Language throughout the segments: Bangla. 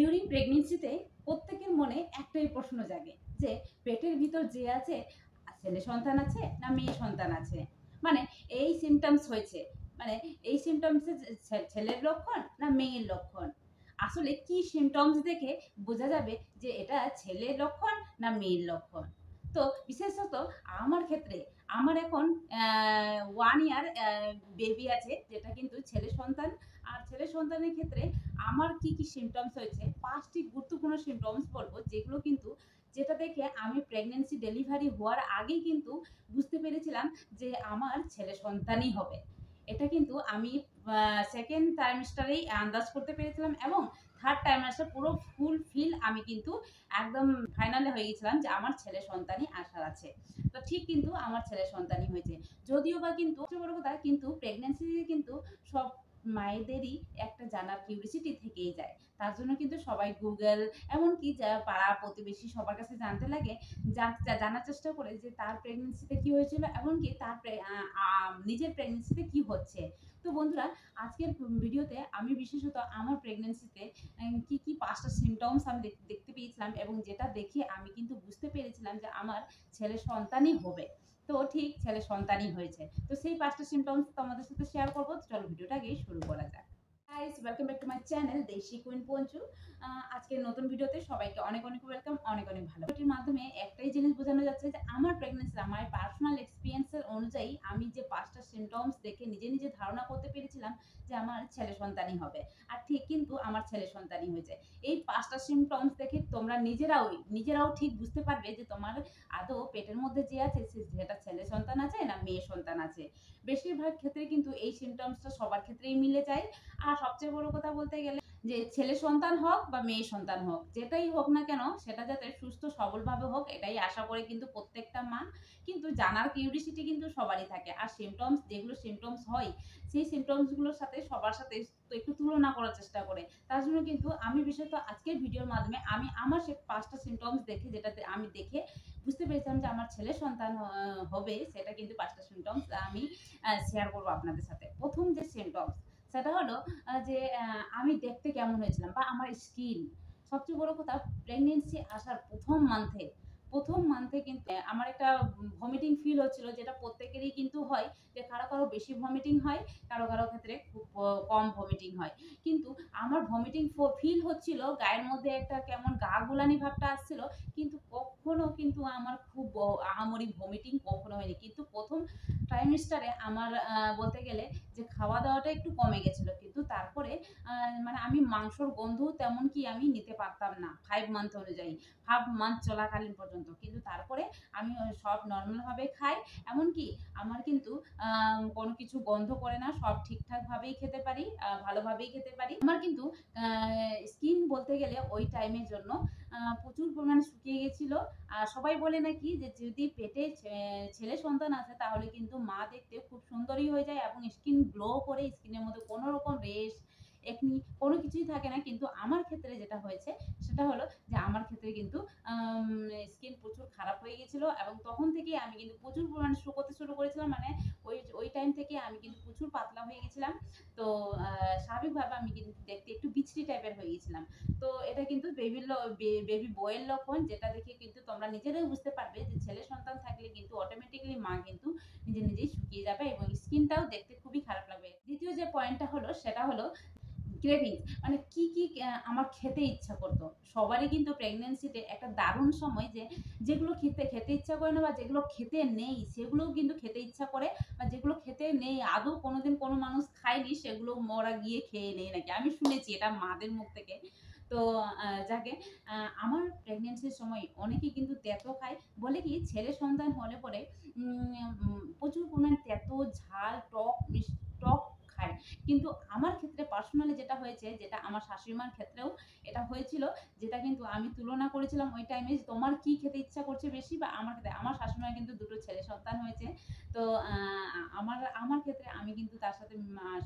ডিউরিং প্রেগনেন্সিতে প্রত্যেকের মনে একটাই প্রশ্ন জাগে যে পেটের ভিতর যে আছে ছেলে সন্তান আছে না মেয়ে সন্তান আছে, মানে এই সিমটমস হয়েছে, মানে এই সিমটমসে ছেলের লক্ষণ না মেয়ের লক্ষণ। আসলে কি সিমটমস দেখে বোঝা যাবে যে এটা ছেলের লক্ষণ না মেয়ের লক্ষণ? তো বিশেষত আমার ক্ষেত্রে আমার এখন 1 ইয়ার বেবি আছে, যেটা কিন্তু ছেলে সন্তান। আর ছেলে সন্তানের ক্ষেত্রে আমার কি কি সিমটমস হয়েছে, 5টি গুরুত্বপূর্ণ সিমটমস বলবো, যেগুলো কিন্তু যেটা দেখে আমি প্রেগনেন্সি ডেলিভারি হওয়ার আগেই কিন্তু বুঝতে পেরেছিলাম যে আমার ছেলে সন্তানই হবে। এটা কিন্তু আমি সেকেন্ড ট্রাইমেস্টারেই আন্দাজ করতে পেরেছিলাম, এবং থার্ড ট্রাইমেস্টার পুরো ফুলফিল আমি কিন্তু একদম ফাইনালে হয়ে গেছিলাম যে আমার ছেলে সন্তানই আসার আছে। তো ঠিক কিন্তু আমার ছেলে সন্তানই হয়েছে। যদিও বা কিন্তু সবচেয়ে বড় কথা, কিন্তু প্রেগনেন্সিতে কিন্তু সব মায়েদেরই একটা জানার কিউরিসিটি থেকেই যায়। তার জন্য কিন্তু সবাই গুগল, এমনকি পাড়া প্রতিবেশী সবার কাছে জানতে লাগে, জানার চেষ্টা করে যে তার প্রেগনেন্সিতে কি হয়েছিল, এমনকি তার নিজের প্রেগনেন্সিতে কি হচ্ছে। তো বন্ধুরা, আজকের ভিডিওতে আমি বিশেষত আমার প্রেগনেন্সিতে কি কি 5টা সিমটমস আমি দেখতে পেয়েছিলাম, এবং যেটা দেখে আমি কিন্তু বুঝতে পেরেছিলাম যে আমার ছেলে সন্তানই হবে। তো ঠিক ছেলে সন্তানই হয়েছে। তো সেই 5টা সিমটমস তোমাদের সাথে শেয়ার করবো। চলো ভিডিওটা আগে শুরু করা যাক। Guys, welcome back to my channel দেশি কুইন পঞ্চু। আজকের নতুন ভিডিওতে সবাইকে অনেক অনেক ওয়েলকাম, অনেক অনেক ভালো। ভিডিওটির মাধ্যমে একটাই জিনিস বোঝানো যাচ্ছে যে আমার প্রেগনেন্সি, আমার পার্সোনাল এক্সপিরিয়েন্সের অনুযায়ী আমি যে 5টা সিমটমস দেখে নিজে নিজে ধারণা করতে পেরেছিলাম যে আমার ছেলে সন্তানই হবে, আর ঠিক কিন্তু আমার ছেলে সন্তানই হয়েছে। এই 5টা সিমটমস দেখে তোমরা নিজেরাও ঠিক বুঝতে পারবে যে তোমার আদৌ পেটের মধ্যে যে আছে সেটা ছেলে সন্তান আছে না মেয়ে সন্তান আছে। বেশিরভাগ ক্ষেত্রে কিন্তু এই সিমটমসটা সবার ক্ষেত্রেই মিলে যায়। আর সবচেয়ে বড় কথা বলতে গেলে, যে ছেলে সন্তান হোক বা মেয়ে সন্তান হোক, যেটাই হোক না কেন সেটা যাতে সুস্থ সবলভাবে হোক, এটাই আশা করে কিন্তু প্রত্যেকটা মা। কিন্তু জানার কিউরিসিটি কিন্তু সবারই থাকে। আর যেগুলো সিমটমস হয়, সেই সিমটমসগুলোর সাথে সবার সাথে তো একটু তুলনা করার চেষ্টা করে। তার জন্য কিন্তু আমি বিশেষত আজকের ভিডিওর মাধ্যমে আমি আমার সে 5টা সিমটমস দেখে, যেটাতে আমি দেখে বুঝতে পেরেছিলাম যে আমার ছেলে সন্তান হবে, সেটা কিন্তু 5টা সিমটমস আমি শেয়ার করবো আপনাদের সাথে। প্রথম যে সিমটমস, সেটা হলো যে আমি দেখতে কেমন হয়েছিলাম, বা আমার স্কিন। সবচেয়ে বড় কথা, প্রেগনেন্সি আসার প্রথম মান্থে কিন্তু আমার একটা ভমিটিং ফিল হচ্ছিল, যেটা প্রত্যেকেরই কিন্তু হয়, যে কারো কারো বেশি ভমিটিং হয়, কারো কারো ক্ষেত্রে খুব কম ভমিটিং হয়। কিন্তু আমার ভমিটিং ফিল হচ্ছিল, গায়ের মধ্যে একটা কেমন গা গুলানি ভাবটা আসছিল, কিন্তু কখনো কিন্তু আমার খুব আহামরি ভমিটিং কখনো হয়নি। কিন্তু প্রথম ট্রাইমেস্টারে আমার বলতে গেলে যে খাওয়া দাওয়াটা একটু কমে গেছিল, কিন্তু তারপরে মানে আমি মাংসর গন্ধ তেমন কি আমি নিতে পারতাম না 5 মান্থ অনুযায়ী, 5 মান্থ চলাকালীন পর্যন্ত। কিন্তু তারপরে আমি সব নর্মালভাবে খাই, এমনকি আমার কিন্তু কোনো কিছু গন্ধ করে না, সব ঠিকঠাকভাবেই খেতে পারি, ভালোভাবেই খেতে পারি। আমার কিন্তু স্কিন বলতে গেলে ওই টাইমের জন্য প্রচুর পরিমাণে শুকিয়ে গেছিল। আর সবাই বলে নাকি যে যদি পেটে ছেলে সন্তান আছে, তাহলে কিন্তু মা দেখতে খুব সুন্দরী হয়ে যায় এবং স্কিন গ্লো করে, স্কিনের মধ্যে কোনো রকম রেশ, একনি কোনো কিছুই থাকে না। কিন্তু আমার ক্ষেত্রে যেটা হয়েছে সেটা হলো যে আমার ক্ষেত্রে কিন্তু স্কিন প্রচুর খারাপ হয়ে গেছিলো, এবং তখন থেকেই আমি কিন্তু প্রচুর পরিমাণে শুকোতে শুরু করেছিলাম। মানে ওই টাইম থেকে আমি কিন্তু প্রচুর পাতলা হয়ে গেছিলাম। তো স্বাভাবিকভাবে আমি কিন্তু দেখতে একটু বিচ্ছিরি টাইপের হয়ে গেছিলাম। তো এটা কিন্তু বেবি বয়ের লক্ষণ, যেটা দেখে কিন্তু তোমরা নিজেরাই বুঝতে পারবে যে ছেলে সন্তান থাকলে কিন্তু অটোমেটিক্যালি মা কিন্তু নিজেই শুকিয়ে যাবে, এবং স্কিনটাও দেখতে খুবই খারাপ লাগবে। দ্বিতীয় যে পয়েন্টটা হলো সেটা হলো ক্রেভিং, মানে কি কি আমার খেতে ইচ্ছা করতো। সবারই কিন্তু প্রেগনেন্সিতে একটা দারুণ সময়, যে যেগুলো খেতে ইচ্ছা করে না, বা যেগুলো খেতে নেই সেগুলোও কিন্তু খেতে ইচ্ছা করে, বা যেগুলো খেতে নেই আদৌ কোনোদিন কোনো মানুষ খায়নি, সেগুলো ওরা গিয়ে খেয়ে নেয় নাকি, আমি শুনেছি এটা মাদের মুখ থেকে। তো যাকে আমার প্রেগনেন্সির সময় অনেকেই কিন্তু তেতো খায়, বলে কি ছেলে সন্তান হলে পরে প্রচুর পরিমাণে তেতো, ঝাল, টক খায়। কিন্তু আমার ক্ষেত্রে পার্সোনালি যেটা হয়েছে, যেটা আমার শাশুড়ি মার ক্ষেত্রেও এটা হয়েছিল, যেটা কিন্তু আমি তুলনা করেছিলাম ওই টাইমে, তোমার কি খেতে ইচ্ছা করছে বেশি, বা আমার ক্ষেত্রে। আমার শাশুড়ি মার কিন্তু 2টো ছেলে সন্তান হয়েছে। তো আমার ক্ষেত্রে আমি কিন্তু তার সাথে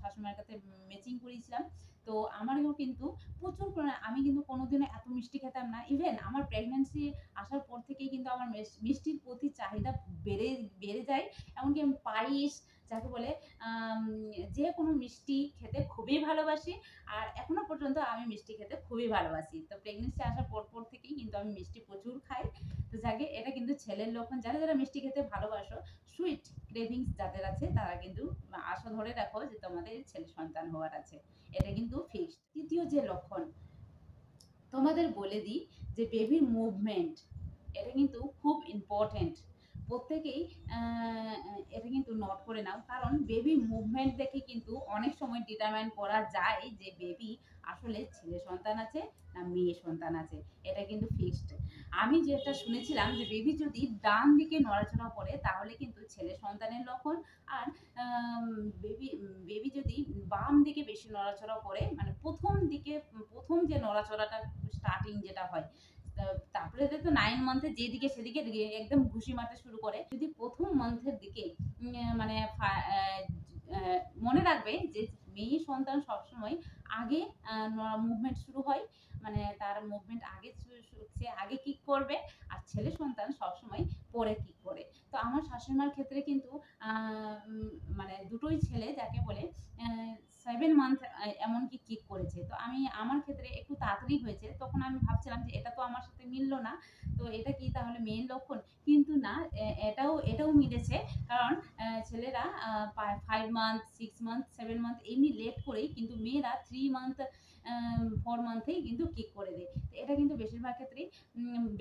শাশুড়ি মায়ের কাছে ম্যাচিং করেছিলাম। তো আমারও কিন্তু প্রচুর পরিমাণে, আমি কিন্তু কোনোদিনও এত মিষ্টি খেতাম না। ইভেন আমার প্রেগনেন্সি আসার পর থেকেই কিন্তু আমার মিষ্টির প্রতি চাহিদা বেড়ে যায়। এমনকি আমি পায়েস, যাকে বলে আম যে কোনো মিষ্টি খেতে খুবই ভালোবাসি। আর এখনো পর্যন্ত আমি মিষ্টি খেতে খুবই ভালোবাসি। তো প্রেগন্যান্সি আসার পর থেকেই কিন্তু আমি মিষ্টি প্রচুর খাই। তো যাকে এটা কিন্তু ছেলের লক্ষণ। যারা মিষ্টি খেতে ভালোবাসো, সুইট ক্রেভিংস যাদের আছে তারা কিন্তু আশা ধরে রাখো যে তোমাদের ছেলে সন্তান হওয়ার আছে। এটা কিন্তু ফিক্সড। ৩য় যে লক্ষণ তোমাদের বলে দিই যে বেবির মুভমেন্ট, এটা কিন্তু খুব ইম্পর্টেন্ট। প্রত্যেকেই এটা কিন্তু নোট করে নাও, কারণ বেবি মুভমেন্ট দেখে কিন্তু অনেক সময় ডিটারমাইন করা যায় যে বেবি আসলে ছেলে সন্তান আছে না মেয়ে সন্তান আছে। এটা কিন্তু ফিক্সড। আমি যেটা শুনেছিলাম যে বেবি যদি ডান দিকে নড়াচড়া করে তাহলে কিন্তু ছেলে সন্তানের লক্ষণ, আর বেবি বেবি যদি বাম দিকে বেশি নড়াচড়া করে, মানে প্রথম যে নড়াচড়াটা স্টার্টিং যেটা হয়, তারপরে তো 9 মান্থে যেদিকে সেদিকে একদম ঘুষি মারতে শুরু করে। যদি প্রথম মান্থের দিকে মানে মনে রাখবে যে মেয়ে সন্তান সবসময় আগে মুভমেন্ট শুরু হয়, মানে তার মুভমেন্ট আগে সে আগে কিক করবে, আর ছেলে সন্তান সবসময় পরে কিক করে। তো আমার শাশুড়িমার ক্ষেত্রে কিন্তু মানে দুটোই ছেলে, যাকে বলে 7 মান্থ এমনকি কিক করেছে। তো আমার ক্ষেত্রে একটু তাড়াতাড়ি হয়েছে। তখন আমি ভাবছিলাম যে এটা তো আমার সাথে মিলল না। তো এটা কি তাহলে মেয়ের লক্ষণ? কিন্তু না, এটাও মিলেছে। কারণ ছেলেরা 5 মান্থ, 6 মান্থ, 7 মান্থ এমনি লেট করেই, কিন্তু মেয়েরা 3 মান্থ 4 মান্থেই কিন্তু কিক করে দেয়। তো এটা কিন্তু বেশিরভাগ ক্ষেত্রেই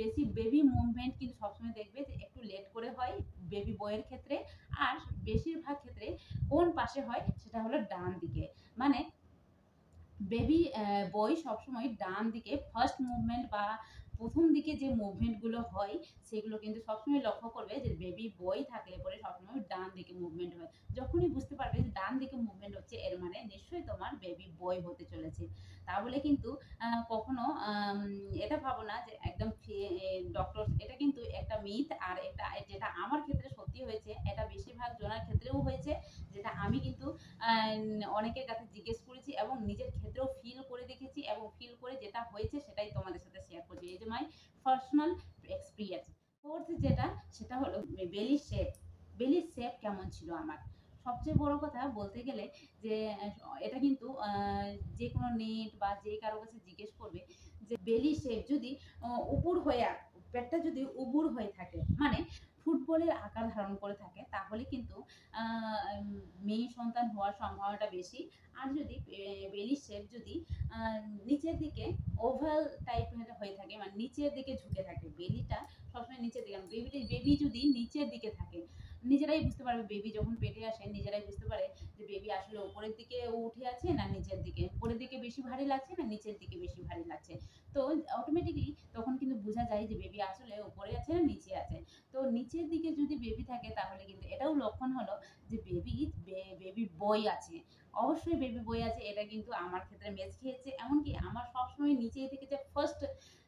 বেশি বেবি মুভমেন্ট কিন্তু সবসময় দেখবে যে একটু লেট করে হয় বেবি বয়ের ক্ষেত্রে। আর বেশিরভাগ ক্ষেত্রে কোন পাশে হয় সেটা হলো ডান দিকে। মানে বেবি বয় সবসময় ডান দিকে ফার্স্ট মুভমেন্ট বা প্রথম দিকে যে মুভমেন্টগুলো হয় সেগুলো কিন্তু সবসময় লক্ষ্য করবে যে বেবি বয় থাকলে পরে সবসময় ডান দিকে মুভমেন্ট হয়। যখনই বুঝতে পারবে যে ডান দিকে মুভমেন্ট হচ্ছে, এর মানে নিশ্চয়ই তোমার বেবি বয় হতে চলেছে। তা বলে কিন্তু কখনো এটা ভাবো না যে একদম ডক্টর, এটা কিন্তু একটা মিথ। আর এটা যেটা আমার ক্ষেত্রে সত্যি হয়েছে, এটা বেশিরভাগ জনের ক্ষেত্রেও হয়েছে, যেটা আমি কিন্তু অনেকের কাছে জিজ্ঞেস করেছি এবং নিজের ক্ষেত্রেও ফিল করে দেখেছি, এবং ফিল করে যেটা হয়েছে সেটাই তোমাদের সাথে শেয়ার করছি। এই যে মাই পার্সোনাল এক্সপিরিয়েন্স। ফোর্থ যেটা, সেটা হলো বেলি শেপ। বেলি শেপ কেমন ছিল আমার? সবচেয়ে বড় কথা বলতে গেলে যে এটা কিন্তু যে কোনো নেট বা যে কারো কাছে জিজ্ঞেস করবে যে বেলি শেপ যদি উপুর হয়ে, পেটটা যদি উপুর হয়ে থাকে, মানে ফুটবলের আকার ধারণ করে থাকে, তাহলে কিন্তু মেয়ে সন্তান হওয়ার সম্ভাবনাটা বেশি। আর যদি বেলি শেপ যদি নিচের দিকে ওভাল টাইপের হয়ে থাকে, মানে নিচের দিকে ঝুঁকে থাকে বেলিটা, সবসময় নিচের দিকে, বেবি যদি নিচের দিকে থাকে, নিজেরাই বুঝতে পারবে, বেবি যখন পেটে আসে নিজেরাই বুঝতে পারে যে বেবি আসলে উপরের দিকে উঠে আছে না নিচের দিকে, উপরের দিকে বেশি ভারী লাগছে না নিচের দিকে বেশি ভারী লাগছে। তো অটোমেটিকলি তখন কিন্তু বোঝা যায় যে বেবি আসলে উপরে আছে না নিচে আছে। তো নিচের দিকে যদি বেবি থাকে তাহলে কিন্তু এটাও লক্ষণ হলো যে বেবি বয় আছে। অবশ্যই বেবি বয় আছে, এটা কিন্তু আমার ক্ষেত্রে ম্যাচ খেয়েছে। এমনকি আমার সবসময় নিচের দিকে, যে ফার্স্ট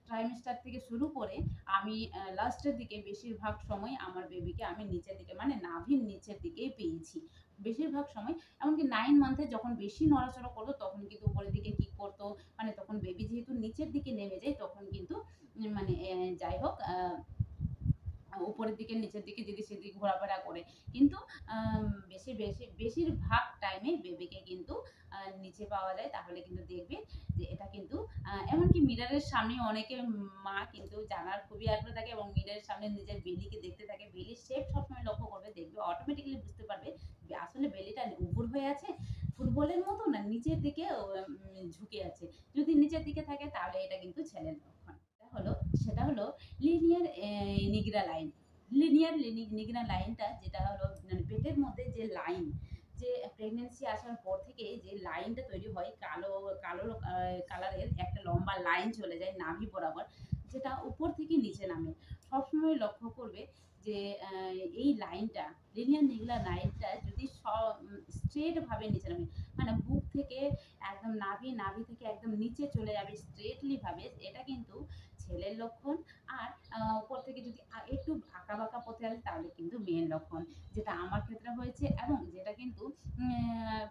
ট্রাইমেস্টার থেকে শুরু করে আমি লাস্টের দিকে বেশিরভাগ সময় আমার বেবিকে আমি নিচের দিকে, মানে নাভির নিচের দিকেই পেয়েছি বেশিরভাগ সময়। এমনকি 9 মান্থে যখন বেশি নড়াচড়া করতো তখন কিন্তু উপরের দিকে কি করতো, মানে তখন বেবি যেহেতু নিচের দিকে নেমে যায় তখন কিন্তু মানে যাই হোক উপরের দিকে নিচের দিকে যদি সেদিকে ঘোরাফেরা করে, কিন্তু বেশিরভাগ টাইমে বেবিকে কিন্তু নিচে পাওয়া যায়। তাহলে কিন্তু দেখবে যে এটা কিন্তু এমনকি মিরারের সামনে অনেকে মা কিন্তু জানার খুবই আগ্রহ থাকে এবং মিরারের সামনে নিজের বেলিকে দেখতে থাকে, বেলির শেপ সবসময় লক্ষ্য করবে, দেখবে অটোমেটিক্যালি বুঝতে পারবে যে আসলে বেলিটা উপুর হয়ে আছে ফুটবলের মতো, না নিচের দিকে ঝুঁকে আছে। যদি নিচের দিকে থাকে তাহলে এটা কিন্তু ছেলের লক্ষণ। সেটা হলো লিনিয়ার নিগ্রা লাইন। লিনিয়ার নিগ্রা লাইনটা যেটা হলো মানে পেটের মধ্যে যে লাইন, যে প্রেগনেন্সি আসার পর থেকে যে লাইনটা তৈরি হয়, কালো কালো কালারের একটা লম্বা লাইন চলে যায় নাভি বরাবর, যেটা উপর থেকে নিচে নামে। সবসময় লক্ষ্য করবে যে এই লাইনটা, লিনিয়ার নিগ্রা লাইনটা যদি স্ট্রেট ভাবে নিচে নামে, মানে বুক থেকে একদম নাভি থেকে একদম নিচে চলে যাবে স্ট্রেটলি ভাবে, এটা কিন্তু ছেলের লক্ষণ। আর উপর থেকে যদি একটু আঁকা বাঁকা পথে আসে তাহলে কিন্তু মেয়ের লক্ষণ, যেটা আমার ক্ষেত্রে হয়েছে। এবং যেটা কিন্তু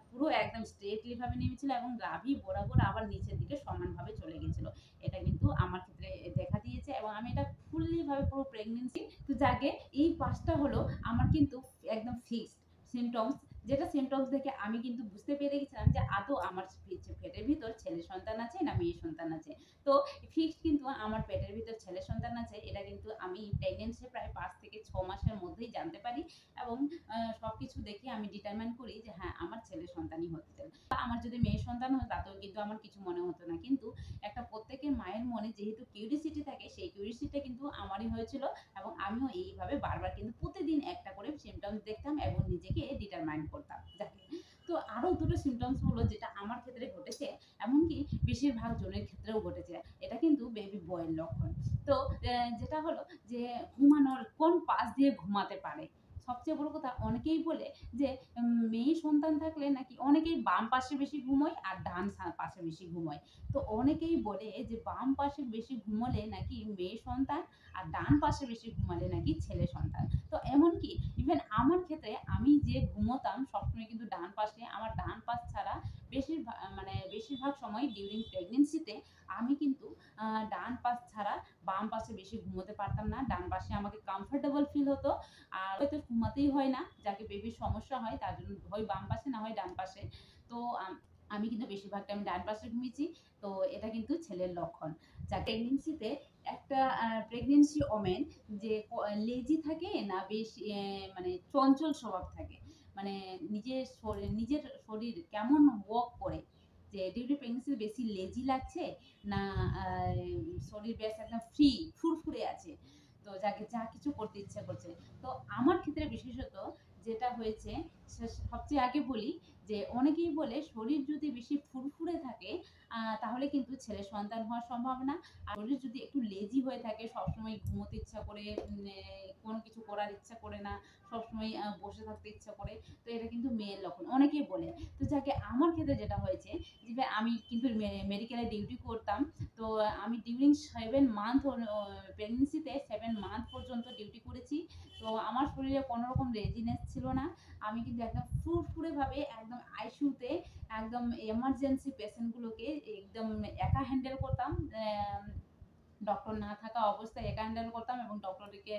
পুরো একদম স্ট্রেটলি ভাবে নেমেছিল এবং নাভি বরাবর আবার নিচের দিকে সমানভাবে চলে গেছিল। এটা কিন্তু আমার ক্ষেত্রে দেখা দিয়েছে এবং আমি এটা ফুললি ভাবে পুরো প্রেগনেন্সি। তো যাকে এই 5টা হলো আমার কিন্তু একদম ফিক্সড সিমটমস, যেটা সিমটমস দেখে আমি কিন্তু বুঝতে পেরে গেছিলাম যে আদৌ আমার পেটের ভিতর ছেলে সন্তান আছে না মেয়ে সন্তান আছে। তো ফিক্সড কিন্তু আমার পেটের ভিতর ছেলে সন্তান আছে, এটা কিন্তু আমি প্রেগনেন্সির প্রায় ৫ থেকে ৬ মাসের মধ্যেই জানতে পারি এবং সবকিছু দেখে আমি ডিটারমাইন করি যে হ্যাঁ, আমার ছেলে সন্তানই হতে চাই। আমার যদি মেয়ে সন্তান হতো তাতেও কিন্তু আমার কিছু মনে হতো না। কিন্তু একটা প্রত্যেকের মায়ের মনে যেহেতু কিউরিওসিটি থাকে, সেই কিউরিওসিটিটা কিন্তু আমারই হয়েছিল এবং আমিও এইভাবে বারবার কিন্তু প্রতিদিন একটা করে সিমটমস দেখতাম এবং নিজেকে ডিটারমাইন করতাম। যাকে তো আরো দুটো সিমটমস হলো যেটা আমার ক্ষেত্রে ঘটেছে, এমনকি বেশিরভাগ জনের ক্ষেত্রেও ঘটেছে। এটা কিন্তু বেবি বয়ের লক্ষণ। তো যেটা হলো যে ঘুমানোর কোন পাশ দিয়ে ঘুমাতে পারে। সবচেয়ে বড় কথা, অনেকেই বলে যে মেয়ে সন্তান থাকলে নাকি অনেকেই বাম পাশে বেশি ঘুমোয় আর ডান পাশে বেশি ঘুমোয়। তো অনেকেই বলে যে বাম পাশে বেশি ঘুমোলে নাকি মেয়ে সন্তান আর ডান পাশে বেশি ঘুমালে নাকি ছেলে সন্তান। তো এমনকি ইভেন আমার ক্ষেত্রে আমি যে ঘুমোতাম সবসময় কিন্তু ডান পাশে, আমার ডান পাশ ছাড়া বেশিরভাগ সময় ডিউরিং প্রেগনেন্সিতে আমি কিন্তু ডান পাশ ছাড়া বাম পাশে বেশি ঘুমোতে পারতাম না। ডান পাশে আমাকে কমফোর্টেবল ফিল হতো। আর হয়তো ঘুমাতেই হয় না, যাকে বেবির সমস্যা হয় তার জন্য হয় বাম পাশে না হয় ডান পাশে। তো আমি কিন্তু বেশিরভাগ টাইম ডান পাশে ঘুমিয়েছি। তো এটা কিন্তু ছেলের লক্ষণ। যা প্রেগনেন্সিতে একটা প্রেগনেন্সি ওমেন যে লেজি থাকে না বেশি মানে চঞ্চল স্বভাব থাকে। মানে নিজের শরীর কেমন ওয়ার্ক করে, যে ডিউটি প্রেগনেন্সি বেশি লেজি লাগছে না শরীর বেশ একদম ফ্রি ফুরফুরে আছে। তো যাকে যা কিছু করতে ইচ্ছা করছে। তো আমার ক্ষেত্রে বিশেষত যেটা হয়েছে, সবচেয়ে আগে বলি যে অনেকেই বলে শরীর যদি বেশি ফুরফুরে থাকে তাহলে কিন্তু ছেলে সন্তান হওয়ার সম্ভাবনা। আর শরীর যদি একটু লেজি হয়ে থাকে, সবসময় ঘুমোতে ইচ্ছা করে, কোনো কিছু করার ইচ্ছা করে না, সবসময় বসে থাকতে ইচ্ছা করে, তো এটা কিন্তু মেয়ের লক্ষণ অনেকেই বলে। তো যাকে আমার ক্ষেত্রে যেটা হয়েছে যে আমি কিন্তু মেডিকেলে ডিউটি করতাম। তো আমি ডিউরিং 7 মান্থ প্রেগনেন্সিতে 7 মান্থ পর্যন্ত ডিউটি করেছি। তো আমার শরীরে কোনো রকম লেজিনেস ছিল না। আমি কিন্তু একদম ফুরফুরেভাবে একদম আইসিইউতে একদম এমার্জেন্সি পেশেন্টগুলোকে একদম একা হ্যান্ডেল করতাম। ডক্টর না থাকা অবস্থায় একা হ্যান্ডেল করতাম এবং ডক্টরকে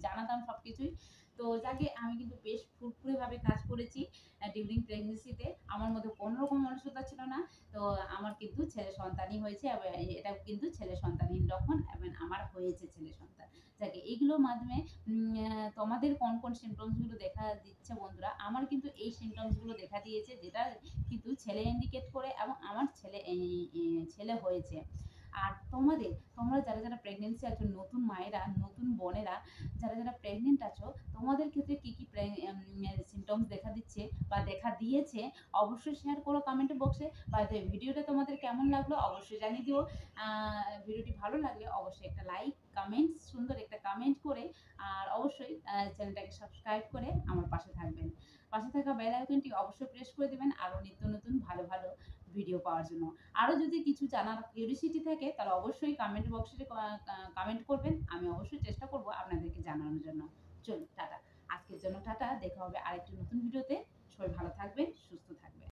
জানাতাম সবকিছুই। তো যাকে আমি কিন্তু বেশ ফুরফুরেভাবে কাজ করেছি ডিউরিং প্রেগনেন্সিতে। আমার মধ্যে কোনো রকম অলসতা ছিল না। তো আমার কিন্তু ছেলে সন্তানই হয়েছে এবং এটাও কিন্তু ছেলে সন্তানই লক্ষণ এবং আমার হয়েছে ছেলে সন্তান। যাকে এগুলোর মাধ্যমে তোমাদের কোন কোন সিমটমস গুলো দেখা দিচ্ছে বন্ধুরা? আমার কিন্তু এই সিমটমস গুলো দেখা দিয়েছে, যেটা কিন্তু ছেলে ইন্ডিকেট করে এবং আমার ছেলে হয়েছে। আর তোমরা যারা প্রেগনেন্সি আছো, নতুন মায়েরা, নতুন বোনেরা, যারা প্রেগনেন্ট আছো, তোমাদের ক্ষেত্রে কি কি সিমটমস দেখা দিচ্ছে বা দেখা দিয়েছে অবশ্যই শেয়ার করো কমেন্ট বক্সে। বা ভিডিওটা তোমাদের কেমন লাগলো অবশ্যই জানিয়ে দিও। ভিডিওটি ভালো লাগলে অবশ্যই একটা লাইক, কমেন্ট, সুন্দর একটা কমেন্ট করে আর অবশ্যই চ্যানেলটাকে সাবস্ক্রাইব করে আমার পাশে থাকবেন। পাশে থাকা বেল আইকনটি অবশ্যই প্রেস করে দিবেন আরো নিত্য নতুন ভালো ভালো ভিডিও পাওয়ার জন্য। আরো যদি কিছু জানার কিউরিওসিটি থাকে তাহলে অবশ্যই কমেন্ট বক্সে কমেন্ট করবেন। আমি অবশ্যই চেষ্টা করব আপনাদেরকে জানানোর জন্য। চলুন টাটা। আজকের জন্য টাটা। দেখা হবে আরেকটি নতুন ভিডিওতে। সবাই ভালো থাকবেন, সুস্থ থাকবেন।